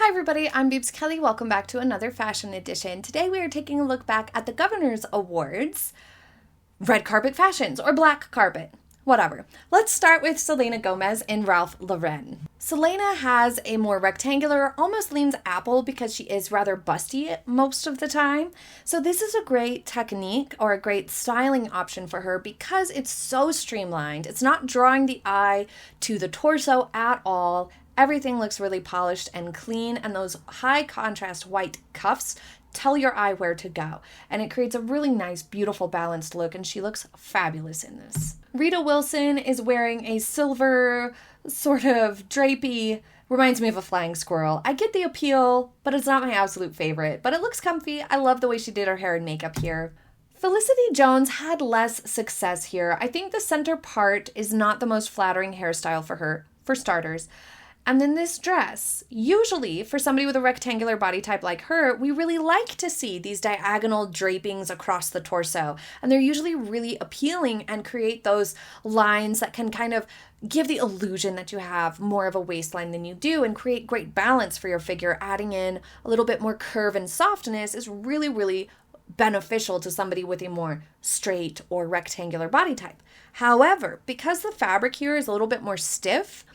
Hi everybody, I'm Beebs Kelley. Welcome back to another fashion edition. Today we are taking a look back at the Governor's Awards, red carpet fashions, or black carpet, whatever. Let's start with Selena Gomez in Ralph Lauren. Selena has a more rectangular, almost leans apple because she is rather busty most of the time. So this is a great technique or a great styling option for her because it's so streamlined. It's not drawing the eye to the torso at all. Everything looks really polished and clean, and those high contrast white cuffs tell your eye where to go. And it creates a really nice, beautiful, balanced look, and she looks fabulous in this. Rita Wilson is wearing a silver, sort of drapey, reminds me of a flying squirrel. I get the appeal, but it's not my absolute favorite. But it looks comfy. I love the way she did her hair and makeup here. Felicity Jones had less success here. I think the center part is not the most flattering hairstyle for her, for starters. And then this dress, usually for somebody with a rectangular body type like her, we really like to see these diagonal drapings across the torso. And they're usually really appealing and create those lines that can kind of give the illusion that you have more of a waistline than you do and create great balance for your figure. Adding in a little bit more curve and softness is really, really beneficial to somebody with a more straight or rectangular body type. However, because the fabric here is a little bit more stiff,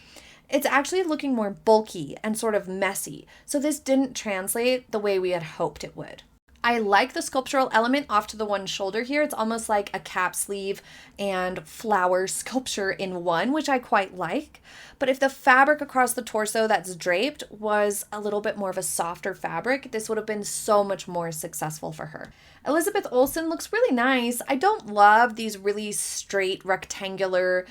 it's actually looking more bulky and sort of messy, so this didn't translate the way we had hoped it would. I like the sculptural element off to the one shoulder here. It's almost like a cap sleeve and flower sculpture in one, which I quite like. But if the fabric across the torso that's draped was a little bit more of a softer fabric, this would have been so much more successful for her. Elizabeth Olsen looks really nice. I don't love these really straight rectangular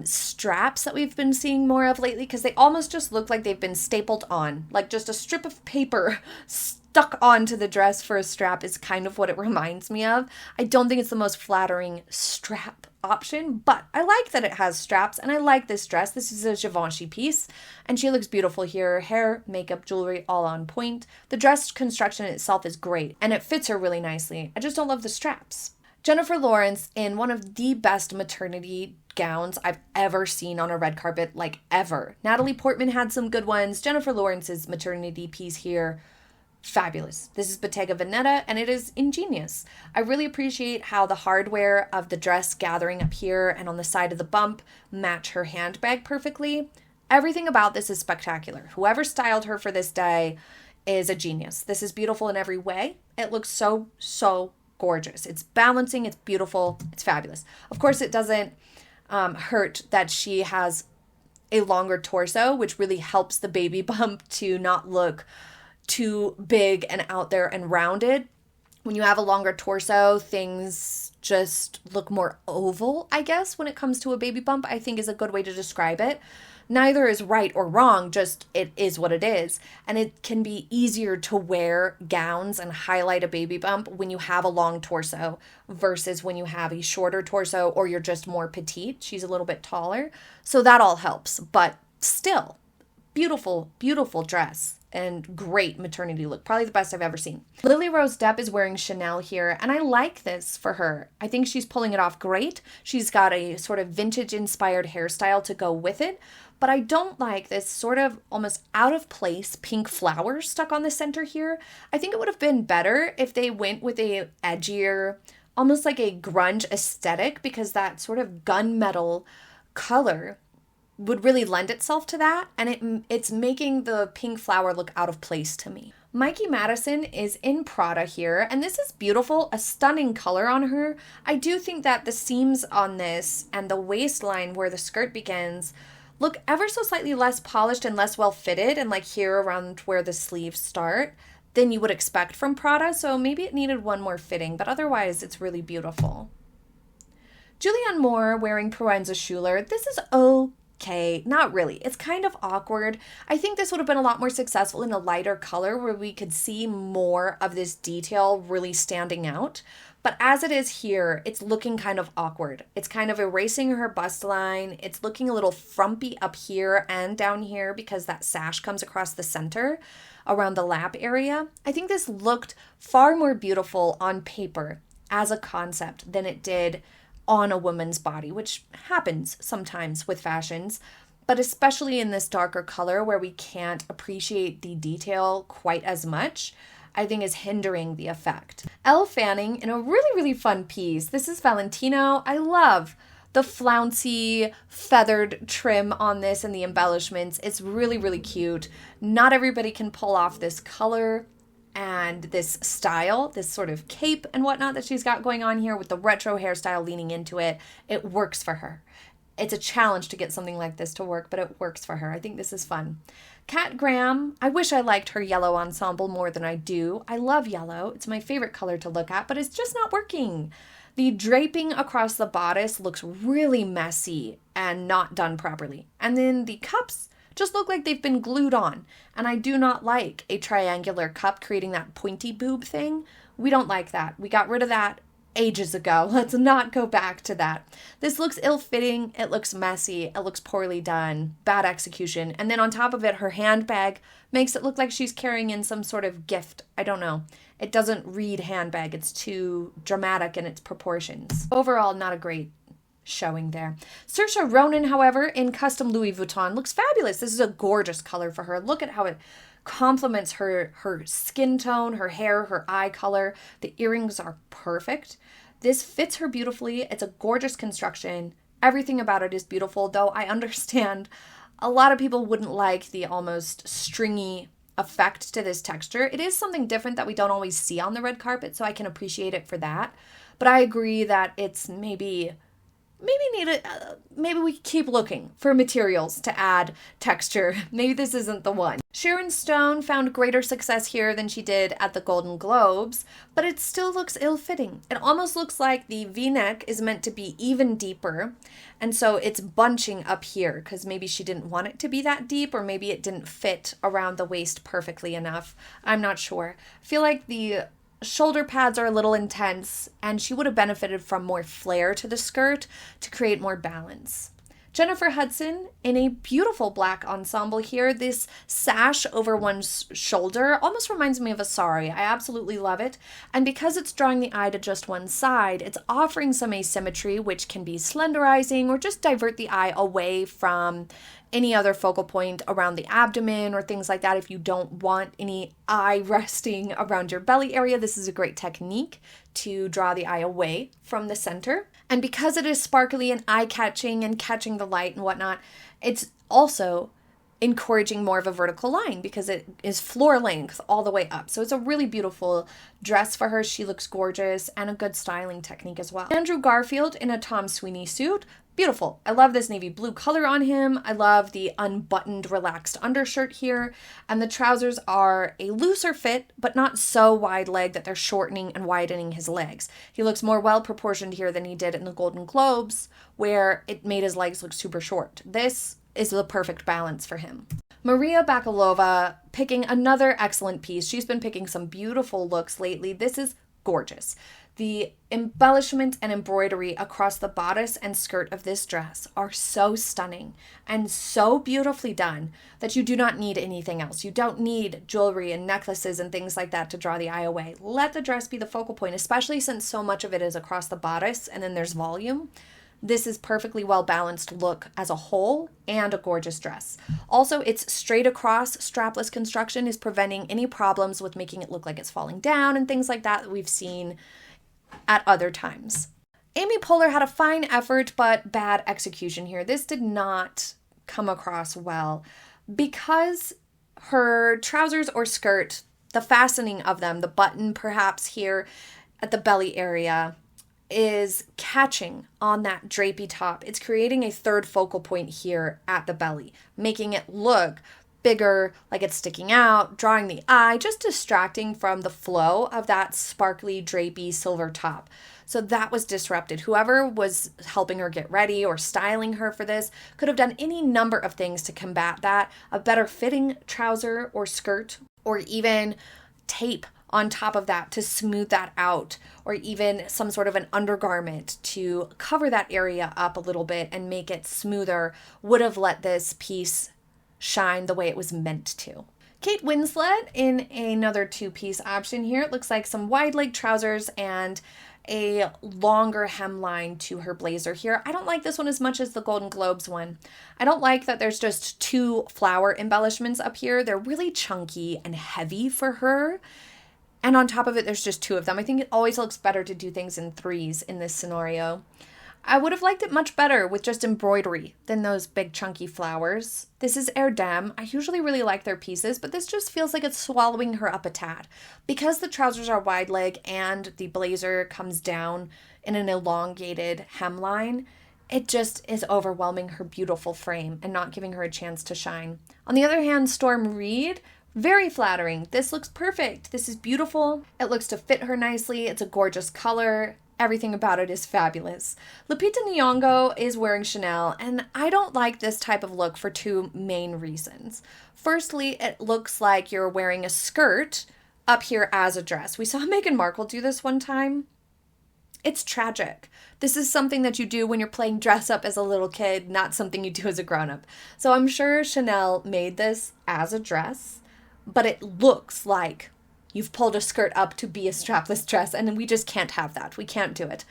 straps that we've been seeing more of lately because they almost just look like they've been stapled on, like just a strip of paper stuck onto the dress for a strap is kind of what it reminds me of. I don't think it's the most flattering strap option, but I like that it has straps and I like this dress. This is a Givenchy piece and she looks beautiful here. Hair, makeup, jewelry, all on point. The dress construction itself is great and it fits her really nicely. I just don't love the straps. Jennifer Lawrence in one of the best maternity gowns I've ever seen on a red carpet, like ever. Natalie Portman had some good ones. Jennifer Lawrence's maternity piece here, fabulous. This is Bottega Veneta and it is ingenious. I really appreciate how the hardware of the dress gathering up here and on the side of the bump match her handbag perfectly. Everything about this is spectacular. Whoever styled her for this day is a genius. This is beautiful in every way. It looks so gorgeous. It's balancing, it's beautiful, it's fabulous. Of course, it doesn't hurt that she has a longer torso, which really helps the baby bump to not look too big and out there and rounded. When you have a longer torso, things just look more oval, I guess, when it comes to a baby bump, I think is a good way to describe it. Neither is right or wrong, just it is what it is. And it can be easier to wear gowns and highlight a baby bump when you have a long torso versus when you have a shorter torso or you're just more petite. She's a little bit taller. So that all helps. But still, beautiful, beautiful dress and great maternity look. Probably the best I've ever seen. Lily Rose Depp is wearing Chanel here, and I like this for her. I think she's pulling it off great. She's got a sort of vintage-inspired hairstyle to go with it, but I don't like this sort of almost out-of-place pink flower stuck on the center here. I think it would have been better if they went with a edgier, almost like a grunge aesthetic, because that sort of gunmetal color would really lend itself to that, and it's making the pink flower look out of place to me. Mikey Madison is in Prada here, and this is beautiful, a stunning color on her. I do think that the seams on this and the waistline where the skirt begins look ever so slightly less polished and less well fitted, and like here around where the sleeves start, than you would expect from Prada, so maybe it needed one more fitting, but otherwise it's really beautiful. Julianne Moore wearing Proenza Schuler. This is okay, not really. It's kind of awkward. I think this would have been a lot more successful in a lighter color where we could see more of this detail really standing out. But as it is here, it's looking kind of awkward. It's kind of erasing her bust line. It's looking a little frumpy up here and down here because that sash comes across the center around the lap area. I think this looked far more beautiful on paper as a concept than it did on a woman's body, which happens sometimes with fashions. but especially in this darker color where we can't appreciate the detail quite as much, I think is hindering the effect. Elle Fanning in a really, really fun piece. This is Valentino. I love the flouncy feathered trim on this and the embellishments. It's really, really cute. Not everybody can pull off this color and this style, this sort of cape and whatnot that she's got going on here with the retro hairstyle leaning into it. It works for her. It's a challenge to get something like this to work, but it works for her. I think this is fun. Kat Graham, I wish I liked her yellow ensemble more than I do. I love yellow. It's my favorite color to look at, but it's just not working. The draping across the bodice looks really messy and not done properly. And then the cups just look like they've been glued on. And I do not like a triangular cup creating that pointy boob thing. We don't like that. We got rid of that ages ago. Let's not go back to that. This looks ill-fitting. It looks messy. It looks poorly done. Bad execution. And then on top of it, her handbag makes it look like she's carrying in some sort of gift. I don't know. It doesn't read handbag. It's too dramatic in its proportions. Overall, not a great showing there. Saoirse Ronan, however, in custom Louis Vuitton looks fabulous. This is a gorgeous color for her. Look at how it complements her skin tone, her hair, her eye color. The earrings are perfect. This fits her beautifully. It's a gorgeous construction. Everything about it is beautiful, though I understand a lot of people wouldn't like the almost stringy effect to this texture. It is something different that we don't always see on the red carpet, so I can appreciate it for that. But I agree that it's maybe we keep looking for materials to add texture. Maybe this isn't the one. Sharon Stone found greater success here than she did at the Golden Globes, but it still looks ill-fitting. It almost looks like the V-neck is meant to be even deeper, and so it's bunching up here because maybe she didn't want it to be that deep, or maybe it didn't fit around the waist perfectly enough. I'm not sure. I feel like the shoulder pads are a little intense, and she would have benefited from more flare to the skirt to create more balance. Jennifer Hudson in a beautiful black ensemble here. This sash over one's shoulder almost reminds me of a sari. I absolutely love it. And because it's drawing the eye to just one side, it's offering some asymmetry, which can be slenderizing or just divert the eye away from any other focal point around the abdomen or things like that. If you don't want any eye resting around your belly area, this is a great technique to draw the eye away from the center. And because it is sparkly and eye-catching and catching the light and whatnot, it's also encouraging more of a vertical line because it is floor length all the way up. So it's a really beautiful dress for her. She looks gorgeous, and a good styling technique as well. Andrew Garfield in a Tom Sweeney suit. Beautiful. I love this navy blue color on him. I love the unbuttoned, relaxed undershirt here. And the trousers are a looser fit, but not so wide leg that they're shortening and widening his legs. He looks more well proportioned here than he did in the Golden Globes, where it made his legs look super short. This is the perfect balance for him. Maria Bakalova picking another excellent piece. She's been picking some beautiful looks lately. This is gorgeous. The embellishment and embroidery across the bodice and skirt of this dress are so stunning and so beautifully done that you do not need anything else. You don't need jewelry and necklaces and things like that to draw the eye away. Let the dress be the focal point, especially since so much of it is across the bodice and then there's volume. This is perfectly well-balanced look as a whole and a gorgeous dress. Also, its straight across strapless construction is preventing any problems with making it look like it's falling down and things like that we've seen at other times. Amy Poehler had a fine effort but bad execution here. This did not come across well because her trousers or skirt, the fastening of them, the button perhaps here at the belly area, is catching on that drapey top. It's creating a third focal point here at the belly, making it look bigger, like it's sticking out, drawing the eye, just distracting from the flow of that sparkly, drapey silver top. So that was disrupted. Whoever was helping her get ready or styling her for this could have done any number of things to combat that. A better fitting trouser or skirt, or even tape on top of that to smooth that out, or even some sort of an undergarment to cover that area up a little bit and make it smoother, would have let this piece shine the way it was meant to. Kate Winslet in another two-piece option here. It looks like some wide leg trousers and a longer hemline to her blazer here. I don't like this one as much as the Golden Globes one. I don't like that there's just 2 flower embellishments up here. They're really chunky and heavy for her. And on top of it, there's just 2 of them. I think it always looks better to do things in 3s in this scenario. I would have liked it much better with just embroidery than those big chunky flowers. This is Erdem. I usually really like their pieces, but this just feels like it's swallowing her up a tad. Because the trousers are wide leg and the blazer comes down in an elongated hemline, it just is overwhelming her beautiful frame and not giving her a chance to shine. On the other hand, Storm Reed, very flattering. This looks perfect. This is beautiful. It looks to fit her nicely. It's a gorgeous color. Everything about it is fabulous. Lupita Nyong'o is wearing Chanel, and I don't like this type of look for 2 main reasons. Firstly, it looks like you're wearing a skirt up here as a dress. We saw Meghan Markle do this one time. It's tragic. This is something that you do when you're playing dress up as a little kid, not something you do as a grown-up. So I'm sure Chanel made this as a dress, but it looks like you've pulled a skirt up to be a strapless dress, and we just can't have that. We can't do it.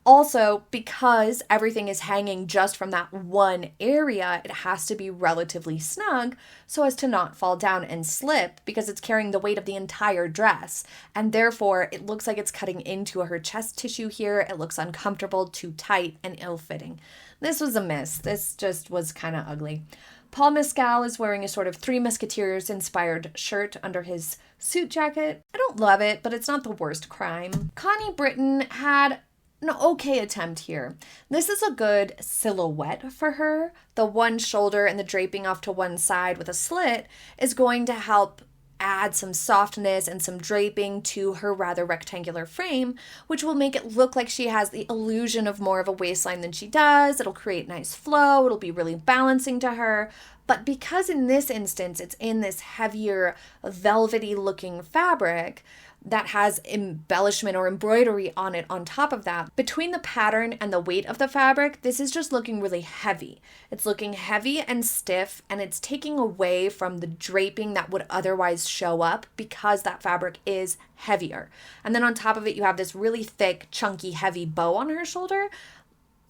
Also, because everything is hanging just from that one area, it has to be relatively snug so as to not fall down and slip because it's carrying the weight of the entire dress. And therefore, it looks like it's cutting into her chest tissue here. It looks uncomfortable, too tight, and ill-fitting. This was a miss. This just was kind of ugly. Paul Mescal is wearing a sort of Three Musketeers-inspired shirt under his suit jacket. I don't love it, but it's not the worst crime. Connie Britton had an okay attempt here. This is a good silhouette for her. The one shoulder and the draping off to one side with a slit is going to help add some softness and some draping to her rather rectangular frame, which will make it look like she has the illusion of more of a waistline than she does. It'll create nice flow. It'll be really balancing to her. But because in this instance, it's in this heavier, velvety looking fabric that has embellishment or embroidery on it on top of that, between the pattern and the weight of the fabric, this is just looking really heavy. It's looking heavy and stiff, and it's taking away from the draping that would otherwise show up because that fabric is heavier. And then on top of it, you have this really thick, chunky, heavy bow on her shoulder.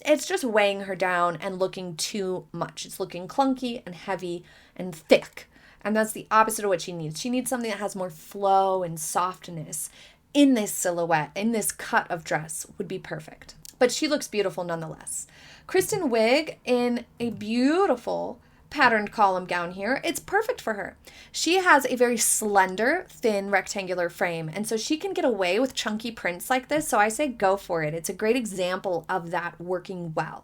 It's just weighing her down and looking too much. It's looking clunky and heavy and thick. And that's the opposite of what she needs. She needs something that has more flow and softness in this silhouette, in this cut of dress would be perfect. But she looks beautiful nonetheless. Kristen Wiig in a beautiful patterned column gown here. It's perfect for her. She has a very slender, thin, rectangular frame, and so she can get away with chunky prints like this, so I say go for it. It's a great example of that working well.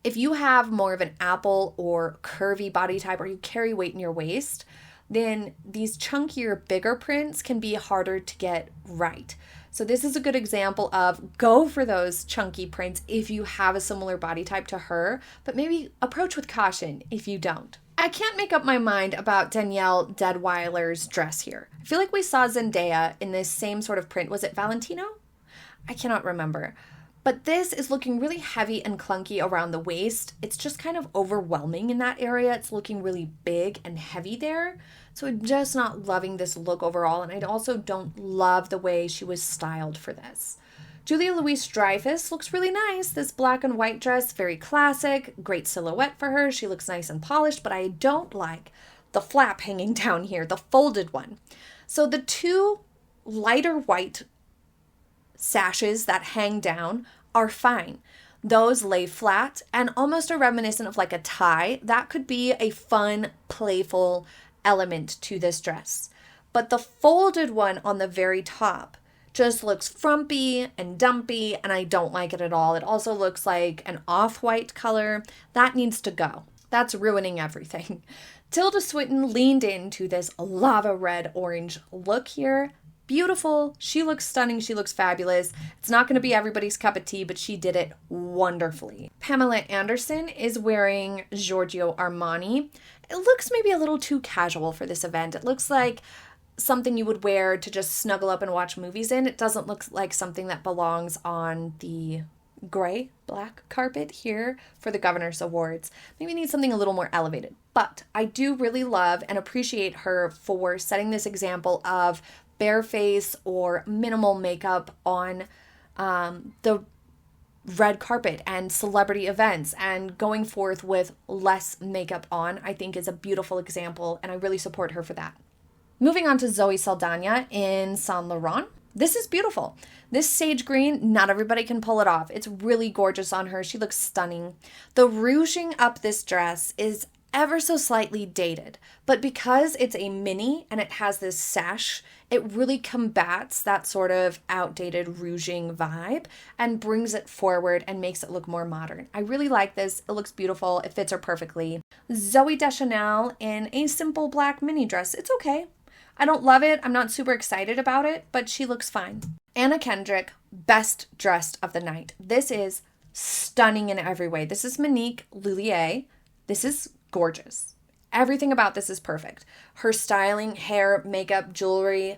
If you have more of an apple or curvy body type or you carry weight in your waist, then these chunkier, bigger prints can be harder to get right. So this is a good example of go for those chunky prints if you have a similar body type to her, but maybe approach with caution if you don't. I can't make up my mind about Danielle Deadwyler's dress here. I feel like we saw Zendaya in this same sort of print. Was it Valentino? I cannot remember. But this is looking really heavy and clunky around the waist. It's just kind of overwhelming in that area. It's looking really big and heavy there. So I'm just not loving this look overall. And I also don't love the way she was styled for this. Julia Louis-Dreyfus looks really nice. This black and white dress, very classic. Great silhouette for her. She looks nice and polished. But I don't like the flap hanging down here, the folded one. So the two lighter white sashes that hang down are fine. Those lay flat and almost are reminiscent of like a tie. That could be a fun, playful element to this dress. But the folded one on the very top just looks frumpy and dumpy, and I don't like it at all. It also looks like an off-white color. That needs to go. That's ruining everything. Tilda Swinton leaned into this lava red orange look here. Beautiful. She looks stunning. She looks fabulous. It's not going to be everybody's cup of tea, but she did it wonderfully. Pamela Anderson is wearing Giorgio Armani. It looks maybe a little too casual for this event. It looks like something you would wear to just snuggle up and watch movies in. It doesn't look like something that belongs on the black carpet here for the Governor's Awards. Maybe need something a little more elevated. But I do really love and appreciate her for setting this example of bare face or minimal makeup on the red carpet and celebrity events and going forth with less makeup on, I think is a beautiful example, and I really support her for that. Moving on to Zoe Saldana in Saint Laurent. This is beautiful. This sage green, not everybody can pull it off. It's really gorgeous on her. She looks stunning. The rouging up this dress is ever so slightly dated, but because it's a mini and it has this sash, it really combats that sort of outdated rouging vibe and brings it forward and makes it look more modern. I really like this. It looks beautiful. It fits her perfectly. Zoe Deschanel in a simple black mini dress. It's okay. I don't love it. I'm not super excited about it, but she looks fine. Anna Kendrick, best dressed of the night. This is stunning in every way. This is Monique Lhuillier. This is gorgeous. Everything about this is perfect. Her styling, hair, makeup, jewelry,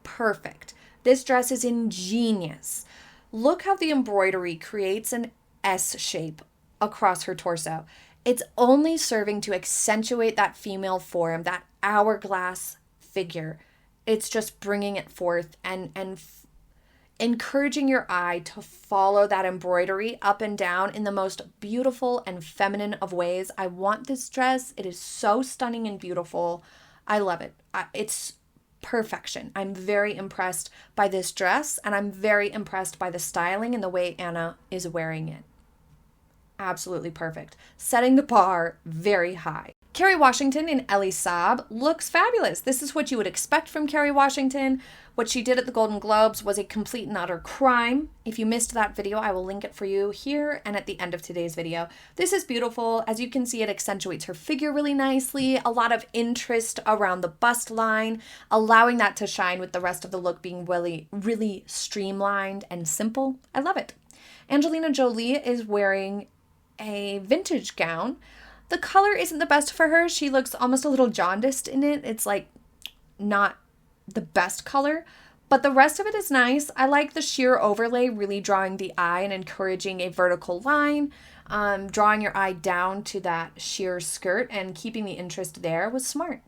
perfect. This dress is ingenious. Look how the embroidery creates an S shape across her torso. It's only serving to accentuate that female form, that hourglass figure. It's just bringing it forth and encouraging your eye to follow that embroidery up and down in the most beautiful and feminine of ways. I want this dress. It is so stunning and beautiful. I love it. It's perfection. I'm very impressed by this dress, and I'm very impressed by the styling and the way Anna is wearing it. Absolutely perfect. Setting the bar very high. Kerry Washington in Elie Saab looks fabulous. This is what you would expect from Kerry Washington. What she did at the Golden Globes was a complete and utter crime. If you missed that video, I will link it for you here and at the end of today's video. This is beautiful. As you can see, it accentuates her figure really nicely. A lot of interest around the bust line, allowing that to shine with the rest of the look being really, really streamlined and simple. I love it. Angelina Jolie is wearing a vintage gown. The color isn't the best for her. She looks almost a little jaundiced in it. It's like not the best color, but the rest of it is nice. I like the sheer overlay really drawing the eye and encouraging a vertical line. Drawing your eye down to that sheer skirt and keeping the interest there was smart.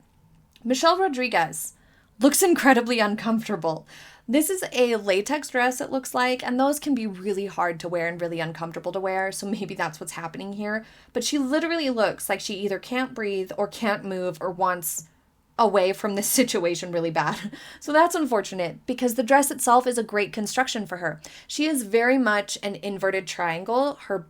Michelle Rodriguez looks incredibly uncomfortable. This is a latex dress, it looks like, and those can be really hard to wear and really uncomfortable to wear, so maybe that's what's happening here. But she literally looks like she either can't breathe or can't move or wants away from this situation really bad. So that's unfortunate because the dress itself is a great construction for her. She is very much an inverted triangle. Her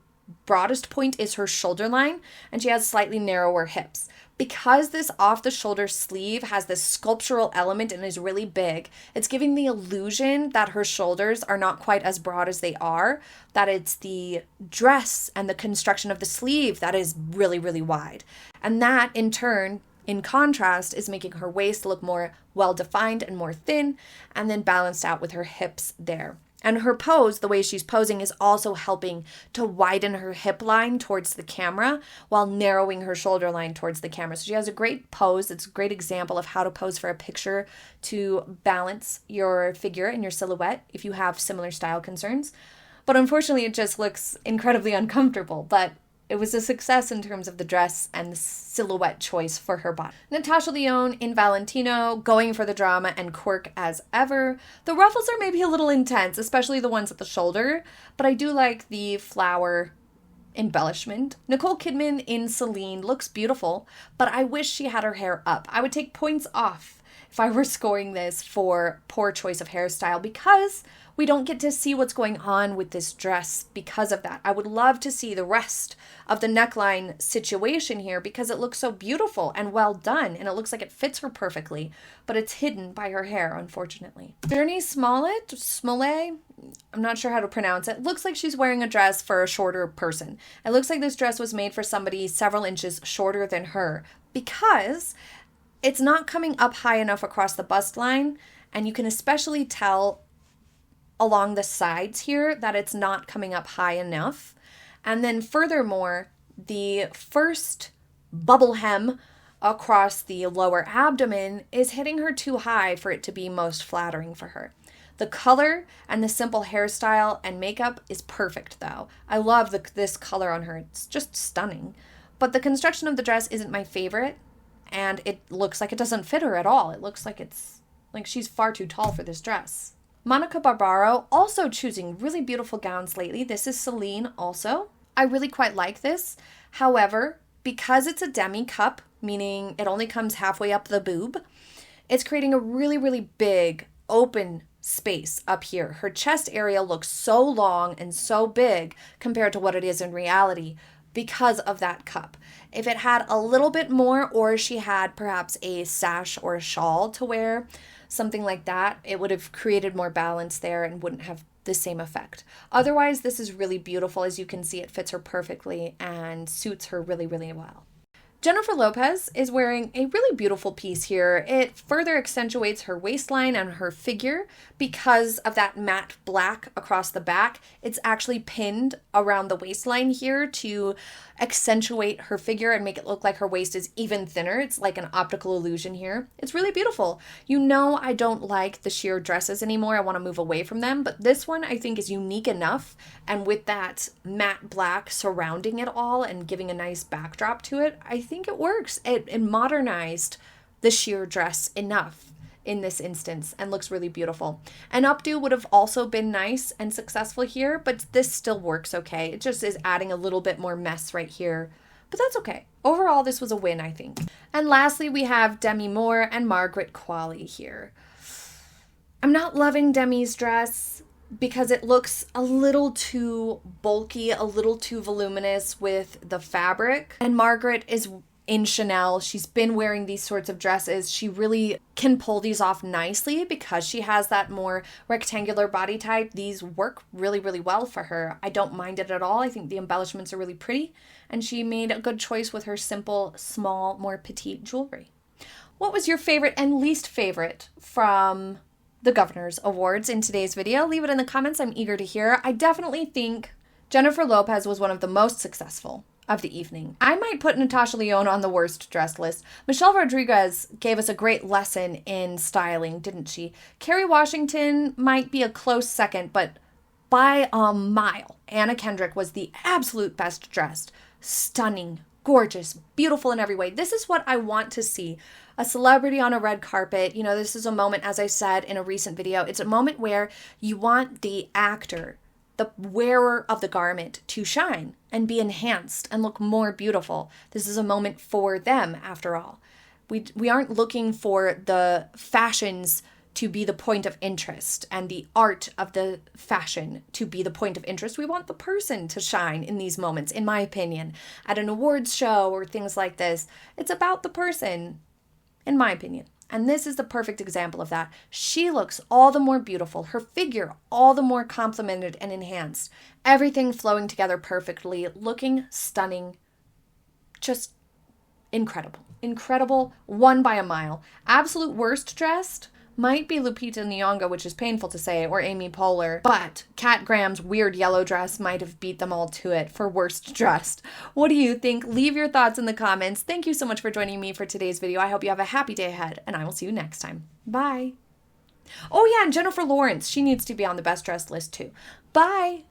broadest point is her shoulder line, and she has slightly narrower hips. Because this off-the-shoulder sleeve has this sculptural element and is really big, it's giving the illusion that her shoulders are not quite as broad as they are, that it's the dress and the construction of the sleeve that is really, really wide. And that, in turn, in contrast, is making her waist look more well-defined and more thin, and then balanced out with her hips there. And her pose, the way she's posing, is also helping to widen her hip line towards the camera while narrowing her shoulder line towards the camera. So she has a great pose. It's a great example of how to pose for a picture to balance your figure and your silhouette if you have similar style concerns. But unfortunately, it just looks incredibly uncomfortable. But it was a success in terms of the dress and the silhouette choice for her body. Natasha Lyonne in Valentino, going for the drama and quirk as ever. The ruffles are maybe a little intense, especially the ones at the shoulder, but I do like the flower embellishment. Nicole Kidman in Celine looks beautiful, but I wish she had her hair up. I would take points off if I were scoring this for poor choice of hairstyle because we don't get to see what's going on with this dress because of that. I would love to see the rest of the neckline situation here because it looks so beautiful and well done and it looks like it fits her perfectly, but it's hidden by her hair, unfortunately. Journey Smollett, I'm not sure how to pronounce it, looks like she's wearing a dress for a shorter person. It looks like this dress was made for somebody several inches shorter than her because it's not coming up high enough across the bust line, and you can especially tell along the sides here that it's not coming up high enough. And then furthermore, the first bubble hem across the lower abdomen is hitting her too high for it to be most flattering for her. The color and the simple hairstyle and makeup is perfect though. I love this color on her. It's just stunning. But the construction of the dress isn't my favorite, and it looks like it doesn't fit her at all. It looks like she's far too tall for this dress. Monica Barbaro also choosing really beautiful gowns lately. This is Celine also. I really quite like this. However, because it's a demi cup, meaning it only comes halfway up the boob, it's creating a really, really big open space up here. Her chest area looks so long and so big compared to what it is in reality because of that cup. If it had a little bit more, or she had perhaps a sash or a shawl to wear, something like that, it would have created more balance there and wouldn't have the same effect. Otherwise, this is really beautiful. As you can see, it fits her perfectly and suits her really, really well. Jennifer Lopez is wearing a really beautiful piece here. It further accentuates her waistline and her figure because of that matte black across the back. It's actually pinned around the waistline here to accentuate her figure and make it look like her waist is even thinner. It's like an optical illusion here. It's really beautiful. You know, I don't like the sheer dresses anymore. I want to move away from them, but this one I think is unique enough, and with that matte black surrounding it all and giving a nice backdrop to it, I think it works. It modernized the sheer dress enough in this instance and looks really beautiful. An updo would have also been nice and successful here, but this still works okay. It just is adding a little bit more mess right here, but that's okay. Overall, this was a win, I think. And lastly, we have Demi Moore and Margaret Qualley here. I'm not loving Demi's dress because it looks a little too bulky, a little too voluminous with the fabric. And Margaret is in Chanel. She's been wearing these sorts of dresses. She really can pull these off nicely because she has that more rectangular body type. These work really, really well for her. I don't mind it at all. I think the embellishments are really pretty, and she made a good choice with her simple, small, more petite jewelry. What was your favorite and least favorite from the Governor's Awards in today's video? Leave it in the comments. I'm eager to hear. I definitely think Jennifer Lopez was one of the most successful of the evening. I might put Natasha Lyonne on the worst dressed list. Michelle Rodriguez gave us a great lesson in styling, didn't she? Kerry Washington might be a close second, but by a mile, Anna Kendrick was the absolute best dressed. Stunning, gorgeous, beautiful in every way. This is what I want to see. A celebrity on a red carpet. You know, this is a moment, as I said in a recent video, it's a moment where you want the actor, the wearer of the garment, to shine and be enhanced and look more beautiful. This is a moment for them, after all. We aren't looking for the fashions to be the point of interest and the art of the fashion to be the point of interest. We want the person to shine in these moments, in my opinion. At an awards show or things like this, it's about the person, in my opinion. And this is the perfect example of that. She looks all the more beautiful. Her figure all the more complimented and enhanced. Everything flowing together perfectly, looking stunning. Just incredible. Incredible, won by a mile. Absolute worst dressed might be Lupita Nyong'o, which is painful to say, or Amy Poehler, but Kat Graham's weird yellow dress might have beat them all to it for worst dressed. What do you think? Leave your thoughts in the comments. Thank you so much for joining me for today's video. I hope you have a happy day ahead, and I will see you next time. Bye. Oh yeah, and Jennifer Lawrence, she needs to be on the best dressed list too. Bye.